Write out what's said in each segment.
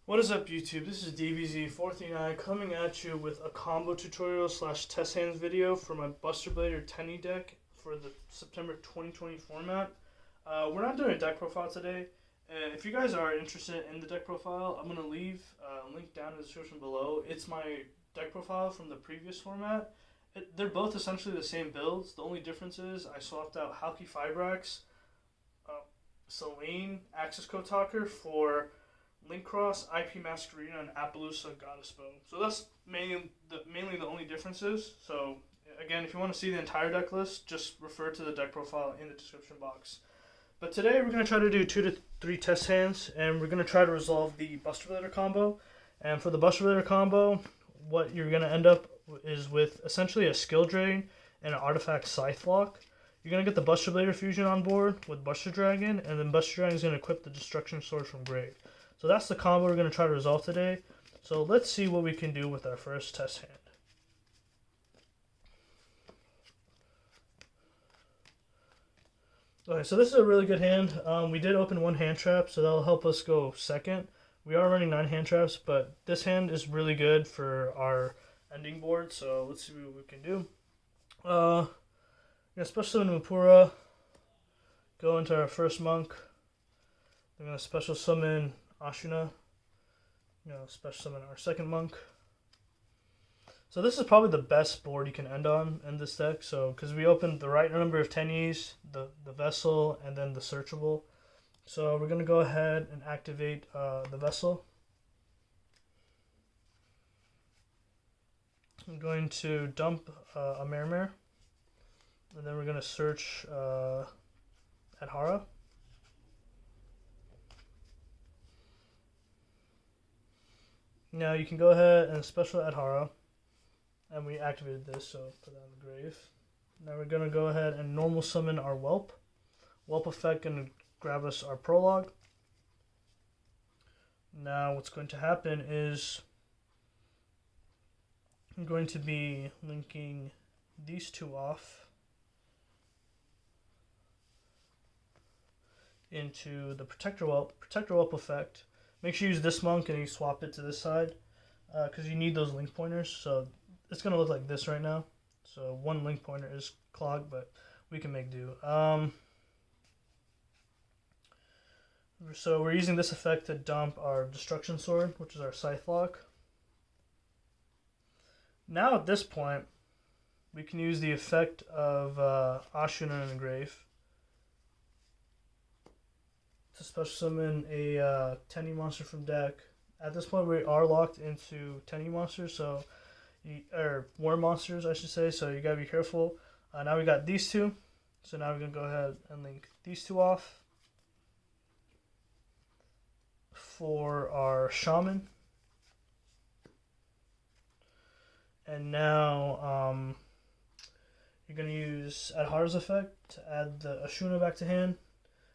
What is up, YouTube? This is DBZ439 coming at you with a combo tutorial slash test hands video for my Buster Blade or Tenyi deck for the September 2020 format. We're not doing a deck profile today. If you guys are interested in the deck profile, I'm going to leave a link down in the description below. It's my deck profile from the previous format. They're both essentially the same builds. The only difference is I swapped out Halki Fibrax, Selene, Axis Code Talker for Link Cross, IP Masquerena, and Appaloosa Goddess Bow. So that's mainly the only differences. So again, if you want to see the entire deck list, just refer to the deck profile in the description box. But today we're going to try to do 2 to 3 test hands, and we're going to try to resolve the Buster Blader combo. And for the Buster Blader combo, what you're going to end up is with essentially a skill drain and an artifact scythe lock. You're going to get the Buster Blader fusion on board with Buster Dragon, and then Buster Dragon is going to equip the Destruction Sword from Grave. So that's the combo we're going to try to resolve today. So let's see what we can do with our first test hand. Okay, so this is a really good hand. We did open 1 hand trap, so that'll help us go second. We are running 9 hand traps, but this hand is really good for our ending board, so let's see what we can do. We're going to special summon Mupura, go into our first monk. We're going to special summon Ashuna, special summon our second monk. So this is probably the best board you can end on in this deck. So because we opened the right number of Tenyis, the vessel, and then the searchable. So we're gonna go ahead and activate the vessel. I'm going to dump a Mermere, and then we're gonna search Adhara. Now you can go ahead and special Adhara, and we activated this, so put that in the grave. Now we're going to go ahead and normal summon our Whelp. Whelp effect going to grab us our Prologue. Now what's going to happen is I'm going to be linking these 2 off into the Protector Whelp effect. Make sure you use this monk and you swap it to this side because you need those link pointers. So it's going to look like this right now. So 1 link pointer is clogged, but we can make do. So we're using this effect to dump our Destruction Sword, which is our Scythe Lock. Now at this point, we can use the effect of Ashuna in the Grave to special summon a Tenyi monster from deck. At this point, we are locked into Tenyi monsters, or war monsters, I should say. So you gotta be careful. Now we got these 2, so now we're gonna go ahead and link these 2 off for our shaman. And now you're gonna use Adhara's effect to add the Ashuna back to hand.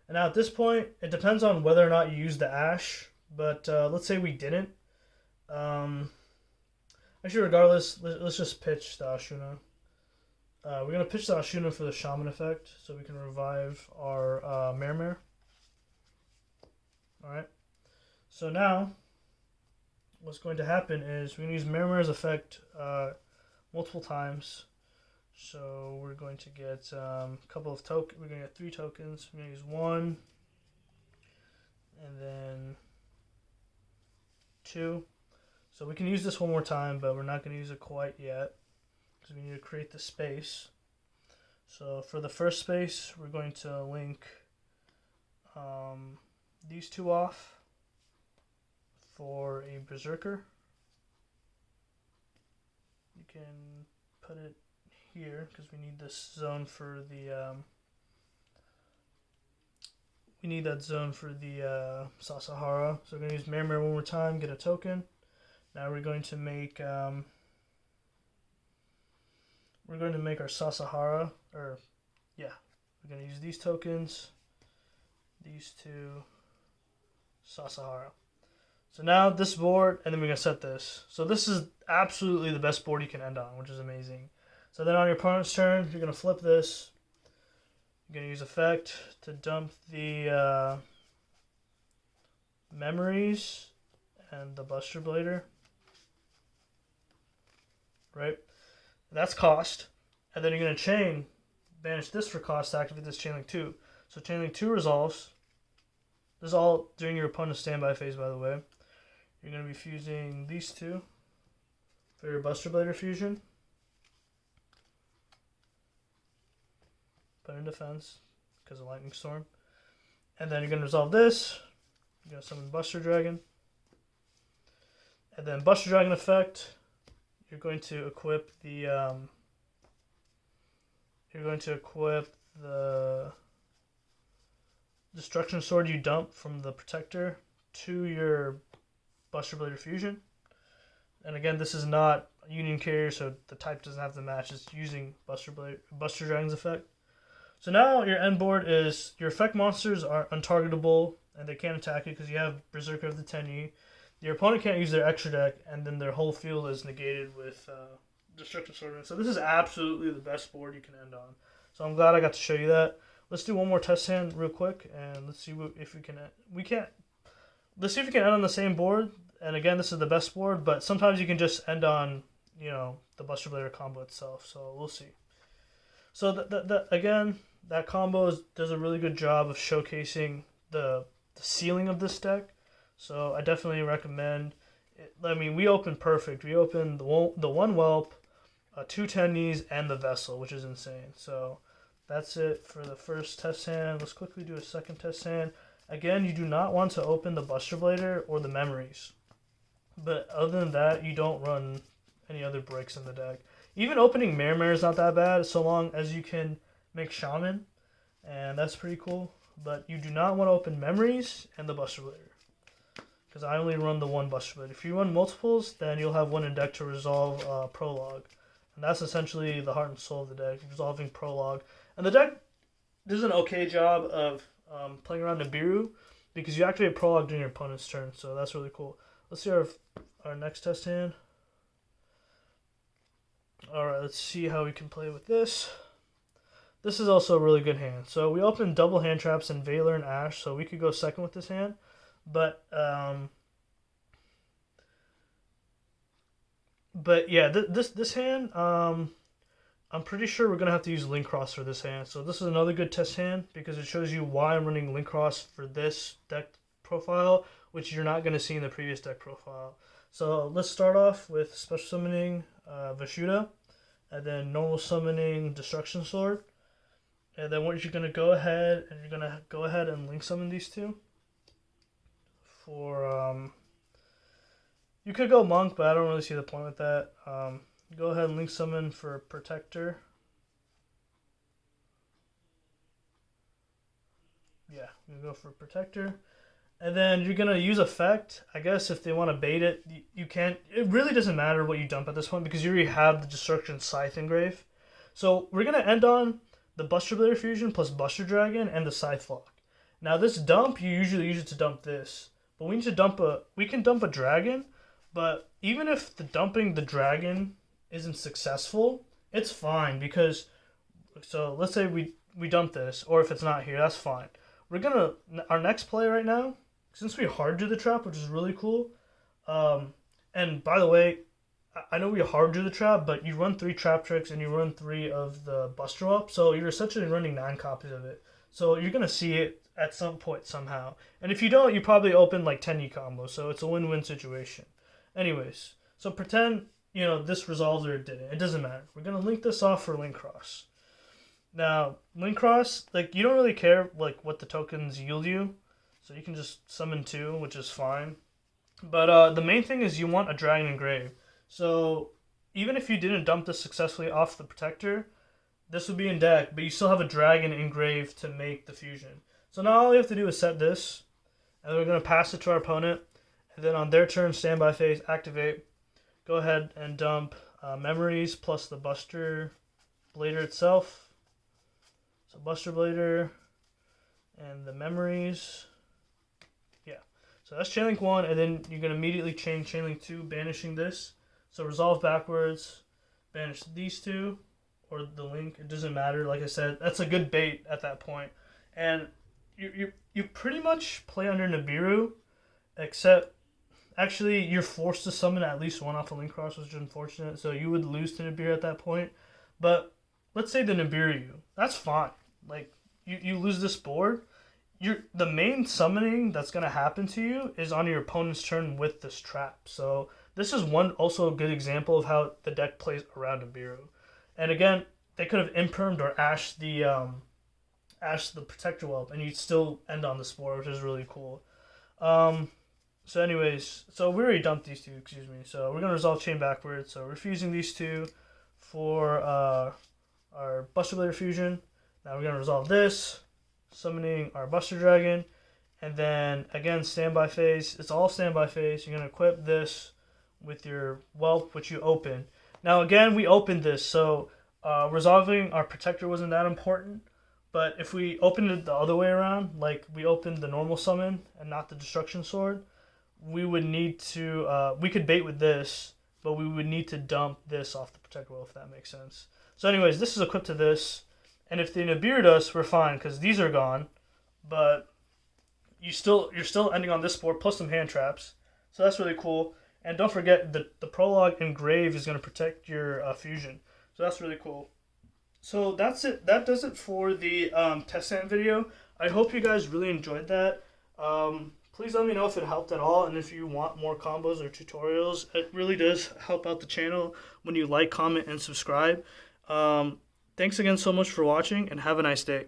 And now at this point, it depends on whether or not you use the Ash, but let's say we didn't. Actually, regardless, let's just pitch the Ashuna. We're going to pitch the Ashuna for the Shaman effect, so we can revive our Mermere. Alright, so now, what's going to happen is we're going to use Mermere's effect multiple times. So we're going to get a couple of tokens. We're going to get 3 tokens. We're going to use 1, and then 2. So we can use this one more time, but we're not going to use it quite yet because we need to create the space. So for the first space, we're going to link these 2 off for a Berserker. You can put it here because we need this zone for the we need that zone for the Sasahara. So we're going to use Mermere one more time, get a token. Now we're going to make our Sasahara, or yeah, we're going to use these tokens, these 2, Sasahara. So now this board, and then we're going to set this. So this is absolutely the best board you can end on, which is amazing. So then on your opponent's turn, you're going to flip this. You're going to use effect to dump the memories and the Buster Blader. Right? That's cost. And then you're going to banish this for cost to activate this Chainlink 2. So Chainlink 2 resolves. This is all during your opponent's standby phase, by the way. You're going to be fusing these two for your Buster Blader fusion. Put in defense because of Lightning Storm. And then you're going to resolve this. You're going to summon Buster Dragon. And then Buster Dragon effect, you're going to equip the Destruction Sword you dump from the Protector to your Buster Blader fusion. And again, this is not Union Carrier, so the type doesn't have to match. It's using Buster Dragon's effect. So now your end board is your effect monsters are untargetable and they can't attack you because you have Berserker of the Tenyi. Your opponent can't use their extra deck, and then their whole field is negated with Destructive Sword. So this is absolutely the best board you can end on. So I'm glad I got to show you that. Let's do one more test hand real quick, and let's see if we can. Let's see if we can end on the same board. And again, this is the best board, but sometimes you can just end on the Buster Blader combo itself. So we'll see. So again, that combo does a really good job of showcasing the ceiling of this deck. So I definitely recommend it. I mean, we opened perfect. We opened the one Whelp, 2 Tenyis, and the Vessel, which is insane. So that's it for the first test hand. Let's quickly do a second test hand. Again, you do not want to open the Buster Blader or the Memories. But other than that, you don't run any other breaks in the deck. Even opening Mare is not that bad, so long as you can make Shaman, and that's pretty cool. But you do not want to open Memories and the Buster Blader, because I only run the one Buster Blader. If you run multiples, then you'll have one in deck to resolve Prologue, and that's essentially the heart and soul of the deck, resolving Prologue. And the deck does an okay job of playing around Nibiru, because you activate Prologue during your opponent's turn, so that's really cool. Let's see our next test hand. Alright, let's see how we can play with this. This is also a really good hand. So we opened double hand traps in Valor and Ash, so we could go second with this hand. But yeah, this hand, I'm pretty sure we're going to have to use Link Cross for this hand. So this is another good test hand because it shows you why I'm running Link Cross for this deck profile, which you're not going to see in the previous deck profile. So let's start off with special summoning Vashuda, and then normal summoning Destruction Sword. And then what you're going to go ahead and link summon these two. For you could go Monk, but I don't really see the point with that. Go ahead and link summon for Protector. Yeah, I'm going to go for Protector. And then you're going to use effect. I guess if they want to bait it, you can. It really doesn't matter what you dump at this point because you already have the Destruction Scythe engraved. So we're going to end on the Buster Blader fusion plus Buster Dragon and the Scythe lock. Now this dump, you usually use it to dump this. But we need to we can dump a dragon, but even if dumping the dragon isn't successful, it's fine because, so let's say we dump this, or if it's not here, that's fine. Our next play right now, since we hard drew the trap, which is really cool, and by the way, I know we hard drew the trap, but you run 3 trap tricks and you run 3 of the Buster up, so you're essentially running 9 copies of it. So you're going to see it at some point somehow. And if you don't, you probably open like Tenyi combo, so it's a win-win situation. Anyways, so pretend, this resolves or it didn't. It doesn't matter. We're going to link this off for Link Cross. Now, Link Cross, you don't really care what the tokens yield you, so you can just summon 2, which is fine. But the main thing is you want a Dragon Engrave. So even if you didn't dump this successfully off the Protector, this would be in deck, but you still have a Dragon engraved to make the fusion. So now all we have to do is set this, and we're going to pass it to our opponent, and then on their turn, standby phase, activate, go ahead and dump Memories plus the Buster Blader itself. So Buster Blader and the Memories. Yeah, so that's Chainlink 1, and then you're going to immediately chain Chainlink 2, banishing this. So resolve backwards, banish these 2, or the link, it doesn't matter. Like I said, that's a good bait at that point. And you pretty much play under Nibiru, except Actually, you're forced to summon at least one off a Link Cross, which is unfortunate. So you would lose to Nibiru at that point. But let's say the Nibiru you. That's fine. Like, you lose this board. The main summoning that's going to happen to you is on your opponent's turn with this trap. So this is one also a good example of how the deck plays around Nibiru. And again, they could have impermed or ashed the Protector Whelp, and you'd still end on this board, which is really cool. So anyways, so we already dumped these two, excuse me. So we're going to resolve chain backwards. So we're fusing these two for our Buster Blader fusion. Now we're going to resolve this, summoning our Buster Dragon. And then, again, standby phase. It's all standby phase. You're going to equip this with your Whelp, which you open. Now, again, we opened this, so resolving our Protector wasn't that important. But if we opened it the other way around, like we opened the normal summon and not the Destruction Sword, we would need to, we could bait with this, but we would need to dump this off the Protector Wheel, if that makes sense. So anyways, this is equipped to this, and if they Nibiru'd us, we're fine, because these are gone, but you're still ending on this board, plus some hand traps, so that's really cool. And don't forget, the Prologue Engrave is going to protect your fusion, so that's really cool. So that's it. That does it for the test stand video. I hope you guys really enjoyed that. Please let me know if it helped at all, and if you want more combos or tutorials. It really does help out the channel when you like, comment, and subscribe. Thanks again so much for watching, and have a nice day.